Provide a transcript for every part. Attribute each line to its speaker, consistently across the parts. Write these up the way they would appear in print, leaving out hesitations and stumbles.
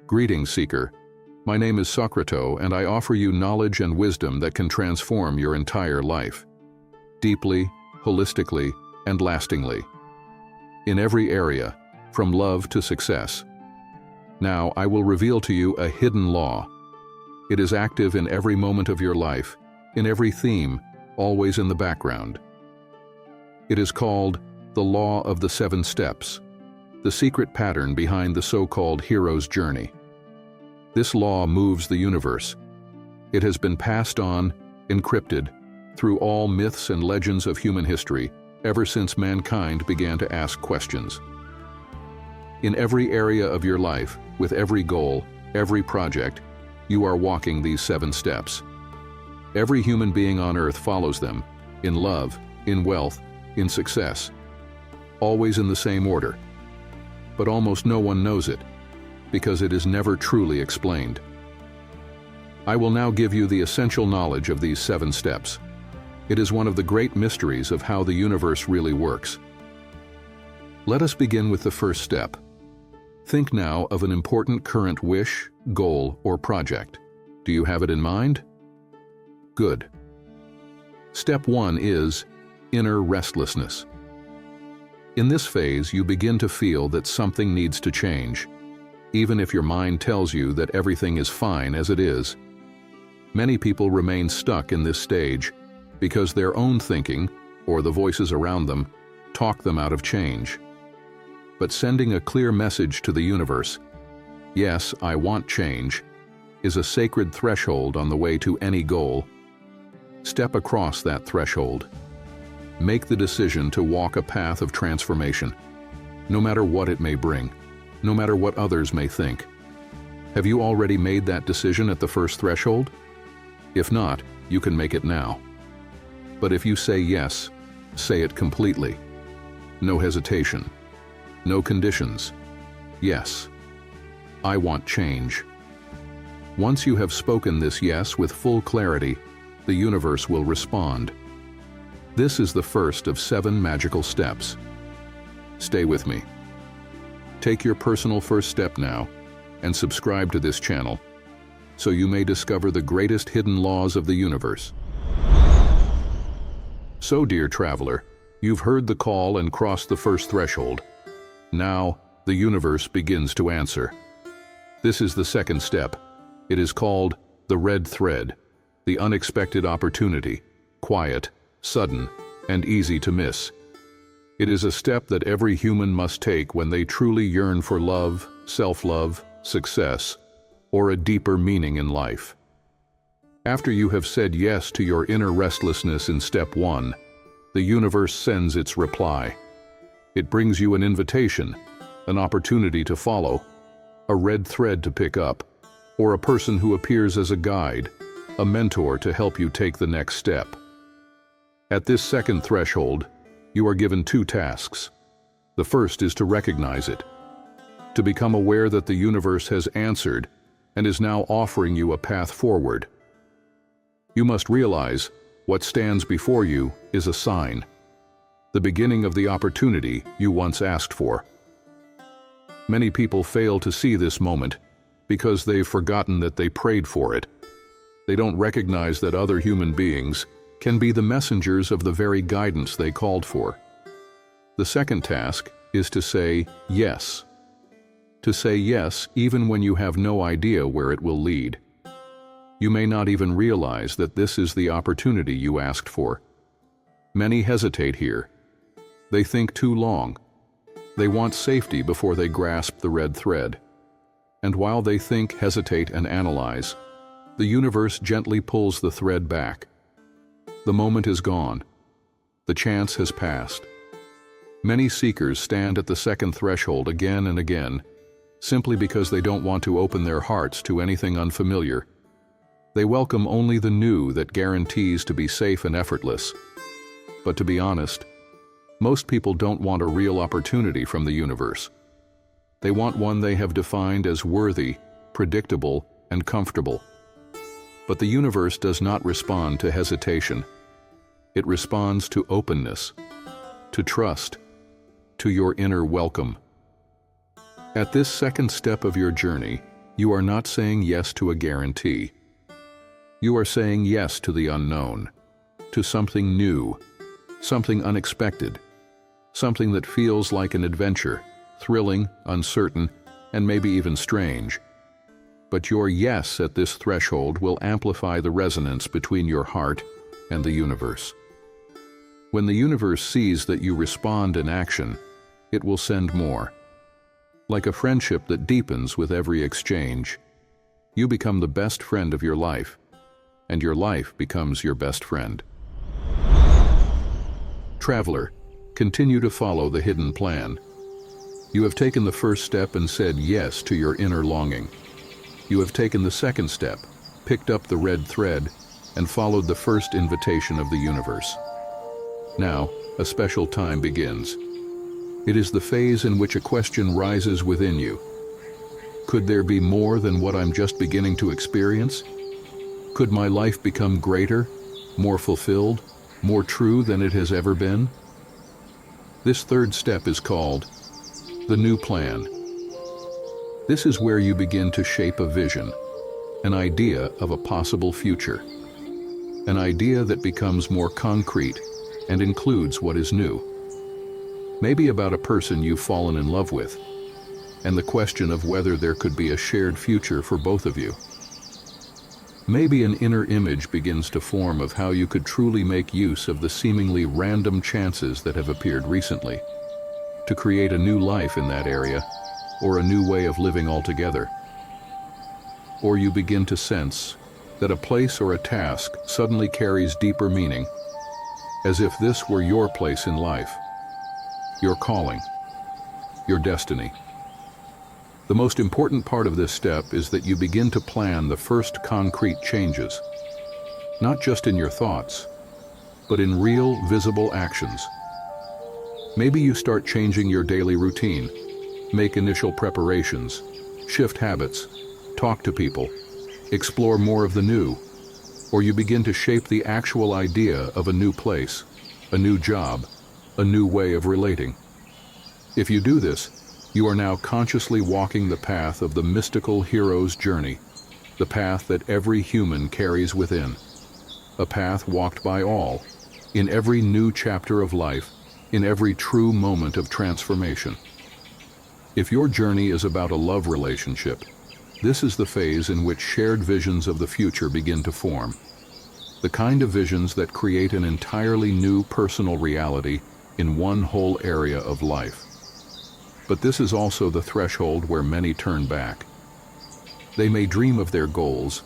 Speaker 1: Greetings, Seeker. My name is Socrato, and I offer you knowledge and wisdom that can transform your entire life. Deeply, holistically, and lastingly. In every area, from love to success. Now, I will reveal to you a hidden law. It is active in every moment of your life, in every theme, always in the background. It is called the Law of the 7 Steps, the secret pattern behind the so-called hero's journey. This law moves the universe. It has been passed on, encrypted, through all myths and legends of human history, ever since mankind began to ask questions. In every area of your life, with every goal, every project, you are walking these 7 steps. Every human being on earth follows them, in love, in wealth, in success, always in the same order. But almost no one knows it, because it is never truly explained. I will now give you the essential knowledge of these 7 steps. It is one of the great mysteries of how the universe really works. Let us begin with the first step. Think now of an important current wish, goal, or project. Do you have it in mind? Good. Step 1 is inner restlessness. In this phase, you begin to feel that something needs to change, even if your mind tells you that everything is fine as it is. Many people remain stuck in this stage because their own thinking, or the voices around them, talk them out of change. But sending a clear message to the universe, yes, I want change, is a sacred threshold on the way to any goal. Step across that threshold. Make the decision to walk a path of transformation, no matter what it may bring, no matter what others may think. Have you already made that decision at the first threshold? If not, you can make it now. But if you say yes, say it completely. No hesitation. No conditions. Yes. I want change. Once you have spoken this yes with full clarity, the universe will respond. This is the first of 7 magical steps. Stay with me. Take your personal first step now and subscribe to this channel so you may discover the greatest hidden laws of the universe. So, dear traveler, you've heard the call and crossed the first threshold. Now, the universe begins to answer. This is the second step. It is called the red thread, the unexpected opportunity, quiet, sudden, and easy to miss. It is a step that every human must take when they truly yearn for love, self-love, success, or a deeper meaning in life. After you have said yes to your inner restlessness in step 1, the universe sends its reply. It brings you an invitation, an opportunity to follow, a red thread to pick up, or a person who appears as a guide, a mentor to help you take the next step. At this second threshold, you are given 2 tasks. The first is to recognize it, to become aware that the universe has answered and is now offering you a path forward. You must realize what stands before you is a sign, the beginning of the opportunity you once asked for. Many people fail to see this moment because they've forgotten that they prayed for it. They don't recognize that other human beings can be the messengers of the very guidance they called for. The second task is to say yes. To say yes even when you have no idea where it will lead. You may not even realize that this is the opportunity you asked for. Many hesitate here. They think too long. They want safety before they grasp the red thread. And while they think, hesitate, and analyze, the universe gently pulls the thread back. The moment is gone. The chance has passed. Many seekers stand at the second threshold again and again, simply because they don't want to open their hearts to anything unfamiliar. They welcome only the new that guarantees to be safe and effortless. But to be honest, most people don't want a real opportunity from the universe. They want one they have defined as worthy, predictable, and comfortable. But the universe does not respond to hesitation. It responds to openness, to trust, to your inner welcome. At this second step of your journey, You are not saying yes to a guarantee. You are saying yes to the unknown, to something new, something unexpected, something that feels like an adventure, thrilling, uncertain, and maybe even strange. But your yes at this threshold will amplify the resonance between your heart and the universe. When the universe sees that you respond in action, it will send more. Like a friendship that deepens with every exchange, you become the best friend of your life, and your life becomes your best friend. Traveler, continue to follow the hidden plan. You have taken the first step and said yes to your inner longing. You have taken the second step, picked up the red thread, and followed the first invitation of the universe. Now, a special time begins. It is the phase in which a question rises within you. Could there be more than what I'm just beginning to experience? Could my life become greater, more fulfilled, more true than it has ever been? This third step is called the new plan. This is where you begin to shape a vision, an idea of a possible future, an idea that becomes more concrete and includes what is new. Maybe about a person you've fallen in love with, and the question of whether there could be a shared future for both of you. Maybe an inner image begins to form of how you could truly make use of the seemingly random chances that have appeared recently, to create a new life in that area, or a new way of living altogether. Or you begin to sense that a place or a task suddenly carries deeper meaning, as if this were your place in life, your calling, your destiny. The most important part of this step is that you begin to plan the first concrete changes, not just in your thoughts, but in real, visible actions. Maybe you start changing your daily routine, make initial preparations, shift habits, talk to people, explore more of the new, or you begin to shape the actual idea of a new place, a new job, a new way of relating. If you do this, you are now consciously walking the path of the mystical hero's journey, the path that every human carries within, a path walked by all, in every new chapter of life, in every true moment of transformation. If your journey is about a love relationship, this is the phase in which shared visions of the future begin to form, the kind of visions that create an entirely new personal reality in one whole area of life. But this is also the threshold where many turn back. They may dream of their goals,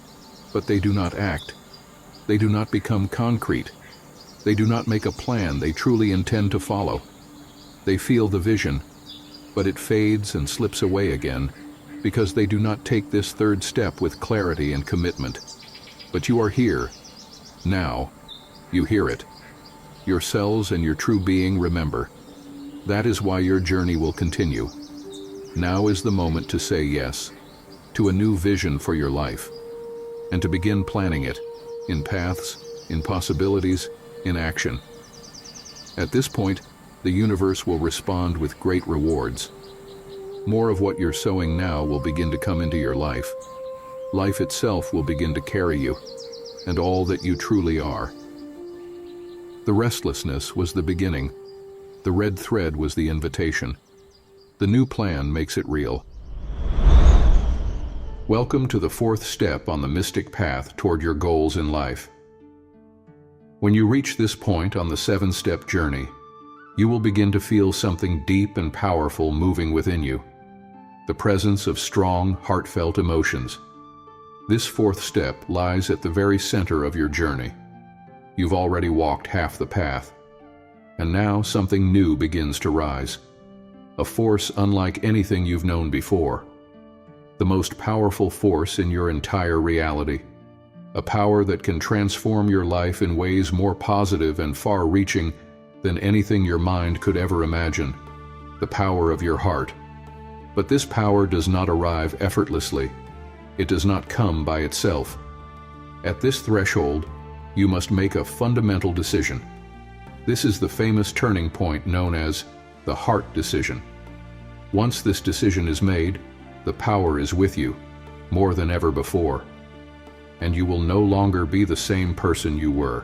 Speaker 1: but they do not act. They do not become concrete. They do not make a plan they truly intend to follow. They feel the vision, but it fades and slips away again because they do not take this third step with clarity and commitment. But you are here, now. You hear it. Your cells and your true being remember. That is why your journey will continue. Now is the moment to say yes to a new vision for your life, and to begin planning it in paths, in possibilities, in action. At this point, the universe will respond with great rewards. More of what you're sowing now will begin to come into your life. Life itself will begin to carry you, and all that you truly are. The restlessness was the beginning. The red thread was the invitation. The new plan makes it real. Welcome to the fourth step on the mystic path toward your goals in life. When you reach this point on the 7-step journey, you will begin to feel something deep and powerful moving within you, the presence of strong, heartfelt emotions. This fourth step lies at the very center of your journey. You've already walked half the path, and now something new begins to rise, a force unlike anything you've known before, the most powerful force in your entire reality, a power that can transform your life in ways more positive and far-reaching than anything your mind could ever imagine, the power of your heart. But this power does not arrive effortlessly. It does not come by itself. At this threshold, you must make a fundamental decision. This is the famous turning point known as the heart decision. Once this decision is made, the power is with you, more than ever before, and you will no longer be the same person you were.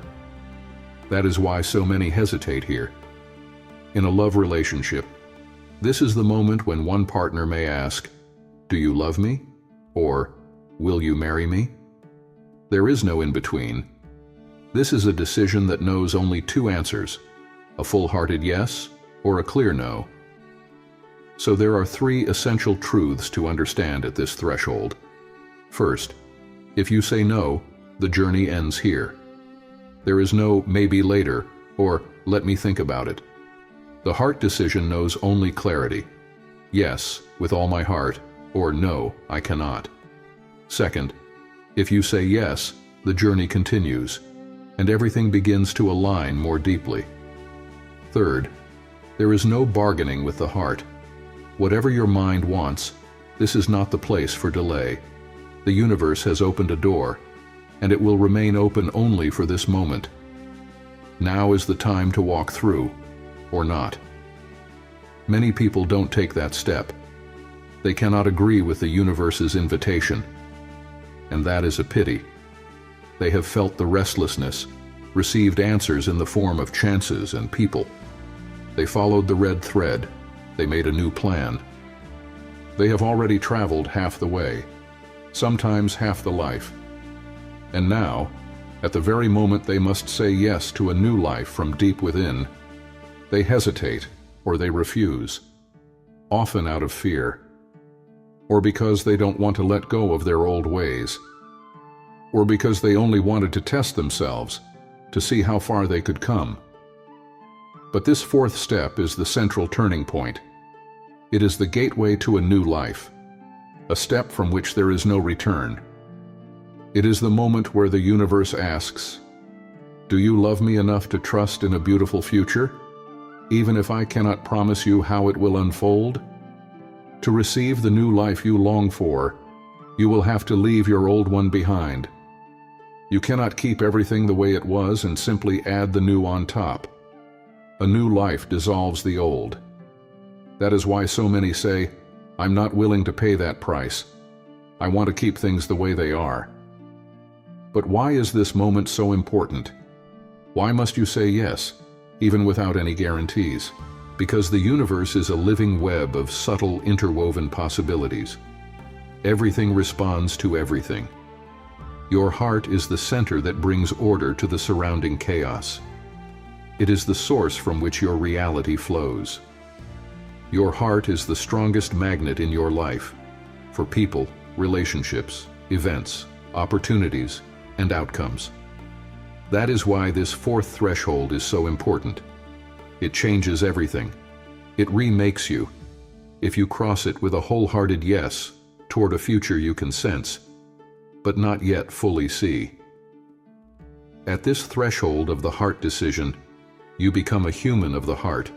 Speaker 1: That is why so many hesitate here. In a love relationship, this is the moment when one partner may ask, "Do you love me?" or "Will you marry me?" There is no in-between. This is a decision that knows only two answers, a full-hearted yes or a clear no. So there are three essential truths to understand at this threshold. First, if you say no, the journey ends here. There is no maybe later or let me think about it. The heart decision knows only clarity. Yes, with all my heart, or no, I cannot. Second, if you say yes, the journey continues, and everything begins to align more deeply. Third, there is no bargaining with the heart. Whatever your mind wants, this is not the place for delay. The universe has opened a door, and it will remain open only for this moment. Now is the time to walk through, or not. Many people don't take that step. They cannot agree with the universe's invitation, and that is a pity. They have felt the restlessness, received answers in the form of chances and people. They followed the red thread. They made a new plan. They have already traveled half the way, sometimes half the life. And now, at the very moment they must say yes to a new life from deep within, they hesitate or they refuse, often out of fear, or because they don't want to let go of their old ways, or because they only wanted to test themselves to see how far they could come. But this fourth step is the central turning point. It is the gateway to a new life, a step from which there is no return. It is the moment where the universe asks, "Do you love me enough to trust in a beautiful future, even if I cannot promise you how it will unfold?" To receive the new life you long for, you will have to leave your old one behind. You cannot keep everything the way it was and simply add the new on top. A new life dissolves the old. That is why so many say, "I'm not willing to pay that price. I want to keep things the way they are." But why is this moment so important? Why must you say yes, even without any guarantees? Because the universe is a living web of subtle, interwoven possibilities. Everything responds to everything. Your heart is the center that brings order to the surrounding chaos. It is the source from which your reality flows. Your heart is the strongest magnet in your life, for people, relationships, events, opportunities, and outcomes. That is why this fourth threshold is so important. It changes everything. It remakes you. If you cross it with a wholehearted yes toward a future you can sense, but not yet fully see. At this threshold of the heart decision, you become a human of the heart,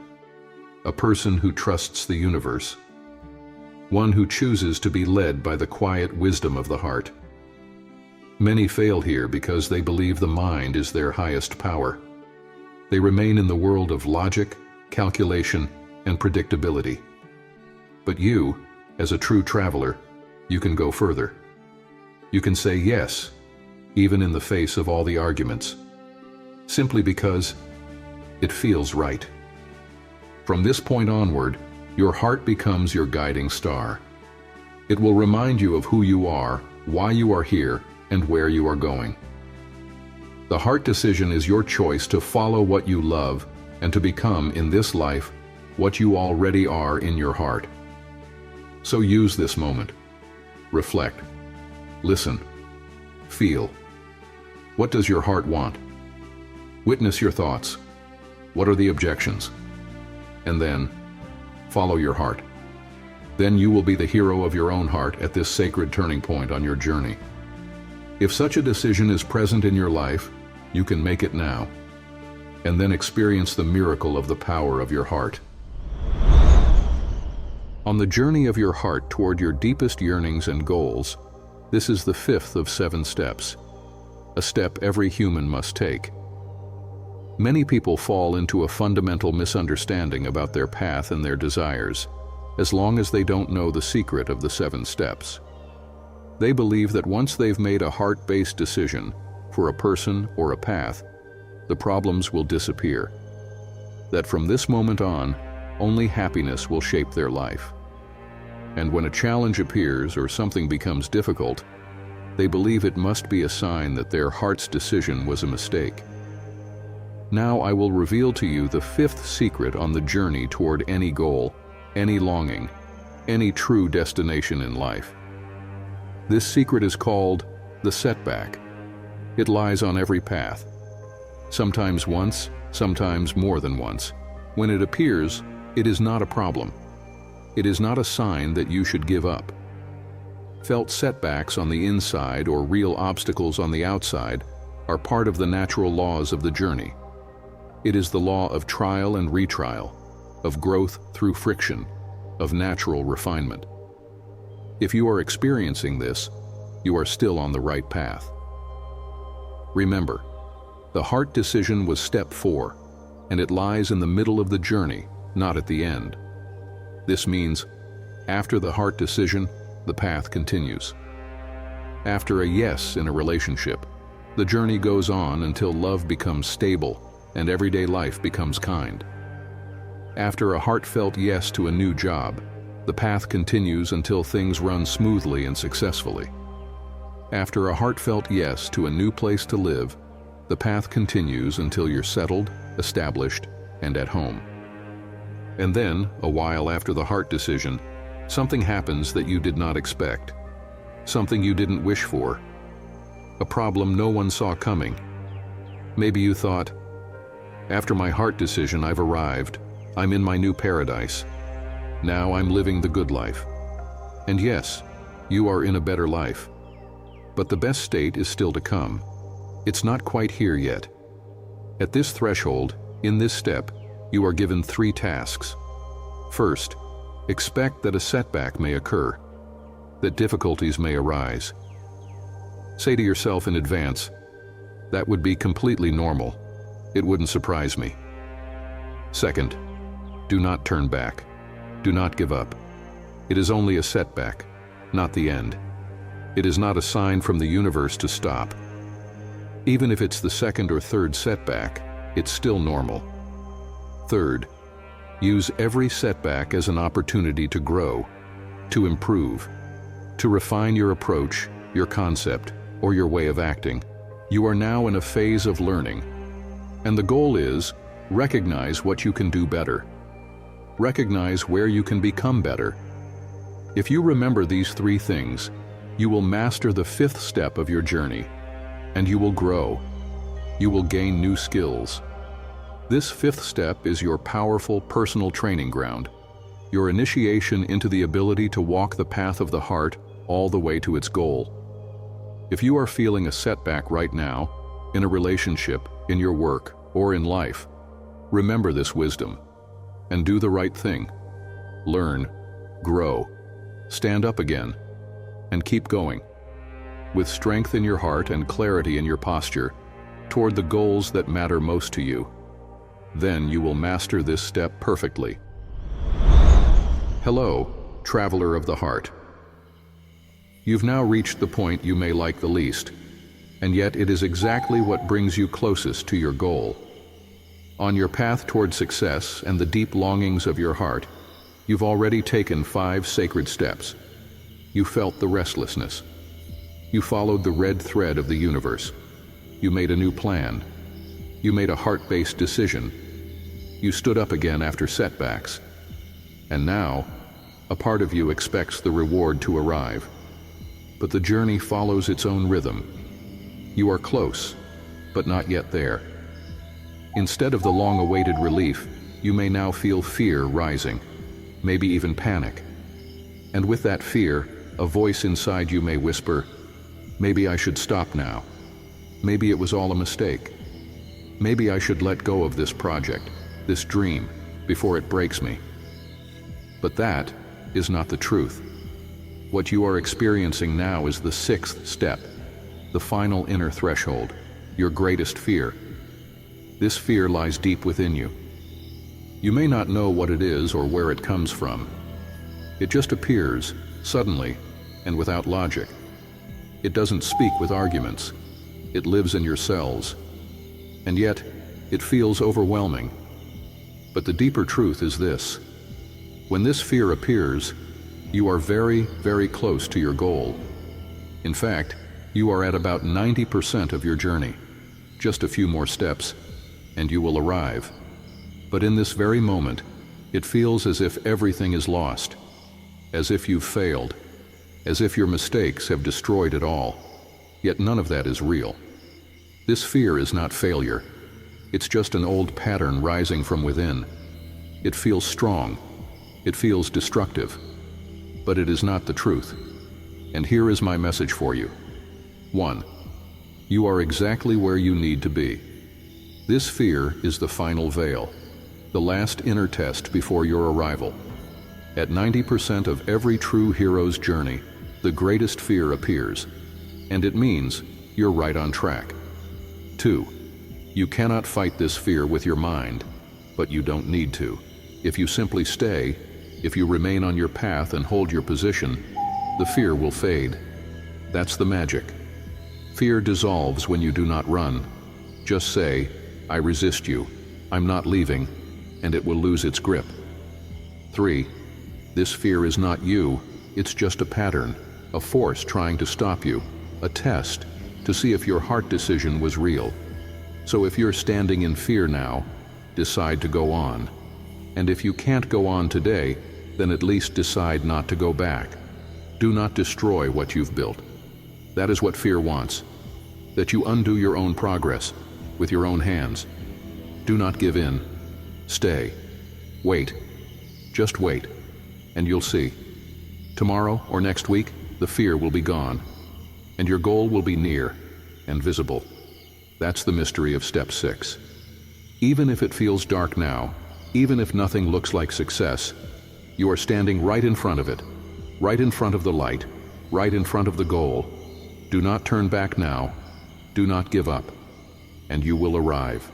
Speaker 1: a person who trusts the universe, one who chooses to be led by the quiet wisdom of the heart. Many fail here because they believe the mind is their highest power. They remain in the world of logic, calculation, and predictability. But you, as a true traveler, you can go further. You can say yes, even in the face of all the arguments, simply because it feels right. From this point onward, your heart becomes your guiding star. It will remind you of who you are, why you are here, and where you are going. The heart decision is your choice to follow what you love and to become, in this life, what you already are in your heart. So use this moment. Reflect. Listen. Feel. What does your heart want? Witness your thoughts. What are the objections? And then, follow your heart. Then you will be the hero of your own heart at this sacred turning point on your journey. If such a decision is present in your life, you can make it now, and then experience the miracle of the power of your heart. On the journey of your heart toward your deepest yearnings and goals, this is the fifth of 7 steps, a step every human must take. Many people fall into a fundamental misunderstanding about their path and their desires, as long as they don't know the secret of the 7 steps. They believe that once they've made a heart-based decision for a person or a path, the problems will disappear. That from this moment on, only happiness will shape their life. And when a challenge appears or something becomes difficult, they believe it must be a sign that their heart's decision was a mistake. Now I will reveal to you the fifth secret on the journey toward any goal, any longing, any true destination in life. This secret is called the setback. It lies on every path. Sometimes once, sometimes more than once. When it appears, it is not a problem. It is not a sign that you should give up. Felt setbacks on the inside or real obstacles on the outside are part of the natural laws of the journey. It is the law of trial and retrial, of growth through friction, of natural refinement. If you are experiencing this, you are still on the right path. Remember, the heart decision was step 4, and it lies in the middle of the journey, not at the end. This means, after the heart decision, the path continues. After a yes in a relationship, the journey goes on until love becomes stable and everyday life becomes kind. After a heartfelt yes to a new job, the path continues until things run smoothly and successfully. After a heartfelt yes to a new place to live, the path continues until you're settled, established, and at home. And then, a while after the heart decision, something happens that you did not expect. Something you didn't wish for. A problem no one saw coming. Maybe you thought, after my heart decision, I've arrived. I'm in my new paradise. Now I'm living the good life. And yes, you are in a better life. But the best state is still to come. It's not quite here yet. At this threshold, in this step, you are given 3 tasks. First, expect that a setback may occur, that difficulties may arise. Say to yourself in advance, that would be completely normal. It wouldn't surprise me. Second, do not turn back. Do not give up. It is only a setback, not the end. It is not a sign from the universe to stop. Even if it's the second or third setback, it's still normal. Third, use every setback as an opportunity to grow, to improve, to refine your approach, your concept, or your way of acting. You are now in a phase of learning. And the goal is, recognize what you can do better. Recognize where you can become better. If you remember these 3 things, you will master the 5th step of your journey, and you will grow. You will gain new skills. This 5th step is your powerful personal training ground, your initiation into the ability to walk the path of the heart all the way to its goal. If you are feeling a setback right now, in a relationship, in your work, or in life, remember this wisdom and do the right thing. Learn, grow, stand up again, and keep going. With strength in your heart and clarity in your posture, toward the goals that matter most to you. Then you will master this step perfectly. Hello, traveler of the heart. You've now reached the point you may like the least, and yet it is exactly what brings you closest to your goal. On your path toward success and the deep longings of your heart, you've already taken 5 sacred steps. You felt the restlessness. You followed the red thread of the universe. You made a new plan. You made a heart-based decision. You stood up again after setbacks. And now, a part of you expects the reward to arrive. But the journey follows its own rhythm. You are close, but not yet there. Instead of the long-awaited relief, you may now feel fear rising, maybe even panic. And with that fear, a voice inside you may whisper, maybe I should stop now. Maybe it was all a mistake. Maybe I should let go of this project, this dream, before it breaks me. But that is not the truth. What you are experiencing now is the 6th step, the final inner threshold, your greatest fear. This fear lies deep within you. You may not know what it is or where it comes from. It just appears, suddenly, and without logic. It doesn't speak with arguments. It lives in your cells. And yet, it feels overwhelming. But the deeper truth is this. When this fear appears, you are very, very close to your goal. In fact, you are at about 90% of your journey. Just a few more steps, and you will arrive. But in this very moment, it feels as if everything is lost, as if you've failed, as if your mistakes have destroyed it all. Yet none of that is real. This fear is not failure. It's just an old pattern rising from within. It feels strong. It feels destructive. But it is not the truth. And here is my message for you. 1. You are exactly where you need to be. This fear is the final veil, the last inner test before your arrival. At 90% of every true hero's journey, the greatest fear appears, and it means you're right on track. 2. You cannot fight this fear with your mind, but you don't need to. If you simply stay, if you remain on your path and hold your position, the fear will fade. That's the magic. Fear dissolves when you do not run. Just say, I resist you, I'm not leaving, and it will lose its grip. 3. This fear is not you, it's just a pattern, a force trying to stop you, a test to see if your heart decision was real. So if you're standing in fear now, decide to go on. And if you can't go on today, then at least decide not to go back. Do not destroy what you've built. That is what fear wants, that you undo your own progress with your own hands. Do not give in. Stay. Wait. Just wait, and you'll see. Tomorrow or next week, the fear will be gone, and your goal will be near and visible. That's the mystery of step 6. Even if it feels dark now, even if nothing looks like success, you are standing right in front of it, right in front of the light, right in front of the goal. Do not turn back now. Do not give up, and you will arrive.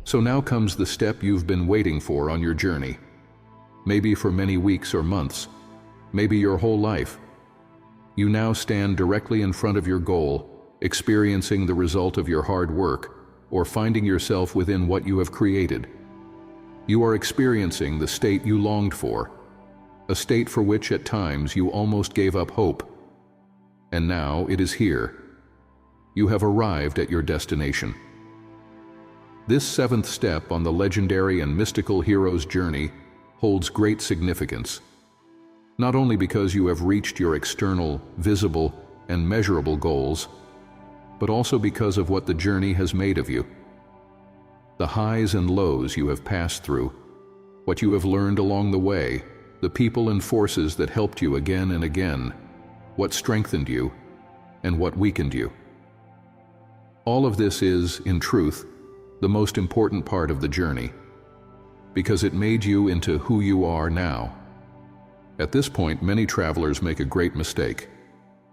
Speaker 1: So now comes the step you've been waiting for on your journey. Maybe for many weeks or months, maybe your whole life. You now stand directly in front of your goal, experiencing the result of your hard work, or finding yourself within what you have created. You are experiencing the state you longed for, a state for which at times you almost gave up hope. And now it is here. You have arrived at your destination. This 7th step on the legendary and mystical hero's journey holds great significance, not only because you have reached your external, visible, and measurable goals, but also because of what the journey has made of you. The highs and lows you have passed through, what you have learned along the way, the people and forces that helped you again and again, what strengthened you, and what weakened you. All of this is, in truth, the most important part of the journey, because it made you into who you are now. At this point, many travelers make a great mistake.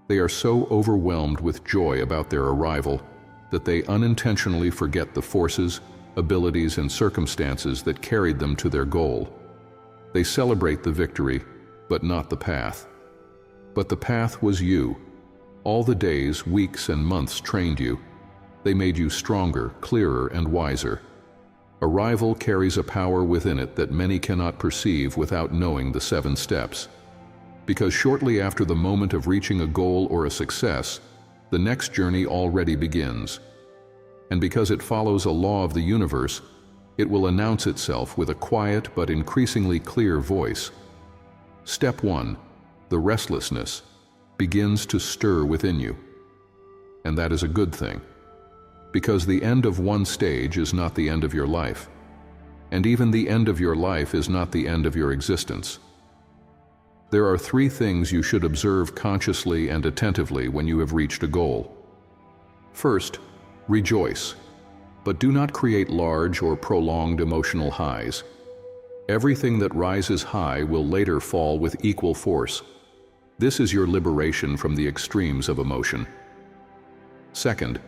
Speaker 1: They are so overwhelmed with joy about their arrival that they unintentionally forget the forces, abilities, and circumstances that carried them to their goal. They celebrate the victory, but not the path. But the path was you. All the days, weeks, and months trained you. They made you stronger, clearer, and wiser. Arrival carries a power within it that many cannot perceive without knowing the 7 steps. Because shortly after the moment of reaching a goal or a success, the next journey already begins. And because it follows a law of the universe, it will announce itself with a quiet but increasingly clear voice. Step 1, the restlessness, begins to stir within you. And that is a good thing, because the end of one stage is not the end of your life, and even the end of your life is not the end of your existence. There are 3 things you should observe consciously and attentively when you have reached a goal. First, rejoice, but do not create large or prolonged emotional highs. Everything that rises high will later fall with equal force. This is your liberation from the extremes of emotion. Second,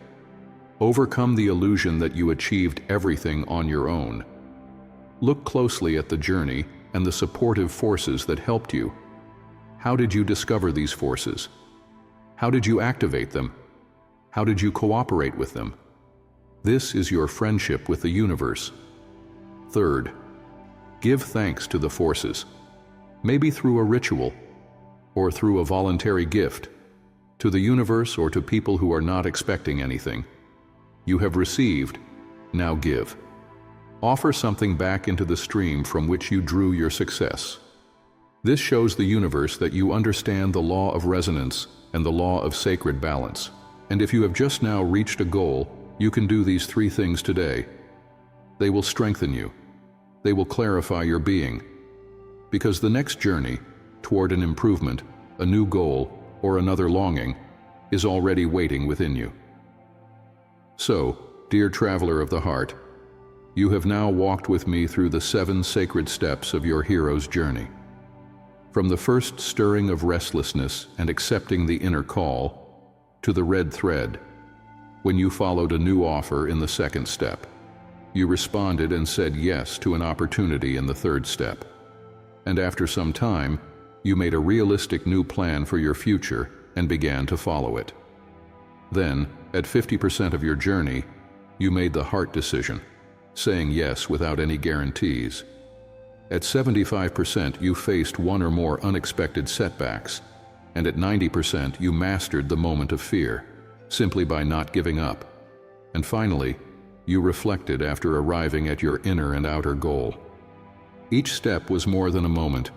Speaker 1: overcome the illusion that you achieved everything on your own. Look closely at the journey and the supportive forces that helped you. How did you discover these forces? How did you activate them? How did you cooperate with them? This is your friendship with the universe. Third, give thanks to the forces, maybe through a ritual or through a voluntary gift, to the universe or to people who are not expecting anything. You have received, now give. Offer something back into the stream from which you drew your success. This shows the universe that you understand the law of resonance and the law of sacred balance. And if you have just now reached a goal, you can do these 3 things today. They will strengthen you. They will clarify your being. Because the next journey toward an improvement, a new goal, or another longing is already waiting within you. So, dear traveler of the heart, you have now walked with me through the 7 sacred steps of your hero's journey. From the first stirring of restlessness and accepting the inner call, to the red thread, when you followed a new offer in the 2nd step. You responded and said yes to an opportunity in the 3rd step. And after some time, you made a realistic new plan for your future and began to follow it. Then, at 50% of your journey, you made the heart decision, saying yes without any guarantees. At 75%, you faced one or more unexpected setbacks, and at 90%, you mastered the moment of fear, simply by not giving up. And finally, you reflected after arriving at your inner and outer goal. Each step was more than a moment.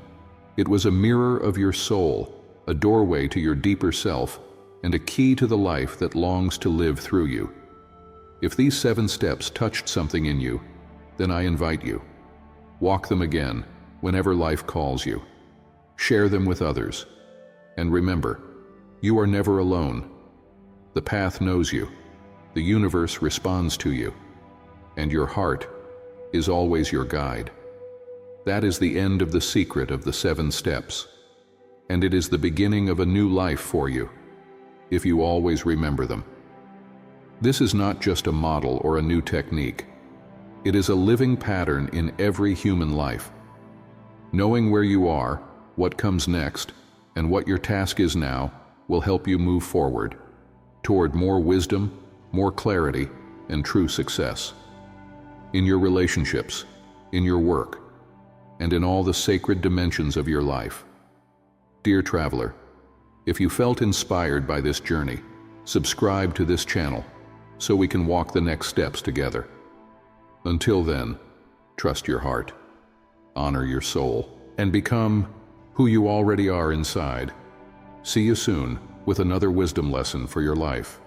Speaker 1: It was a mirror of your soul, a doorway to your deeper self, and a key to the life that longs to live through you. If these 7 steps touched something in you, then I invite you. Walk them again whenever life calls you. Share them with others. And remember, you are never alone. The path knows you. The universe responds to you. And your heart is always your guide. That is the end of the secret of the 7 steps. And it is the beginning of a new life for you, if you always remember them. This is not just a model or a new technique. It is a living pattern in every human life. Knowing where you are, what comes next, and what your task is now will help you move forward toward more wisdom, more clarity, and true success. In your relationships, in your work, and in all the sacred dimensions of your life. Dear traveler, if you felt inspired by this journey, subscribe to this channel so we can walk the next steps together. Until then, trust your heart, honor your soul, and become who you already are inside. See you soon with another wisdom lesson for your life.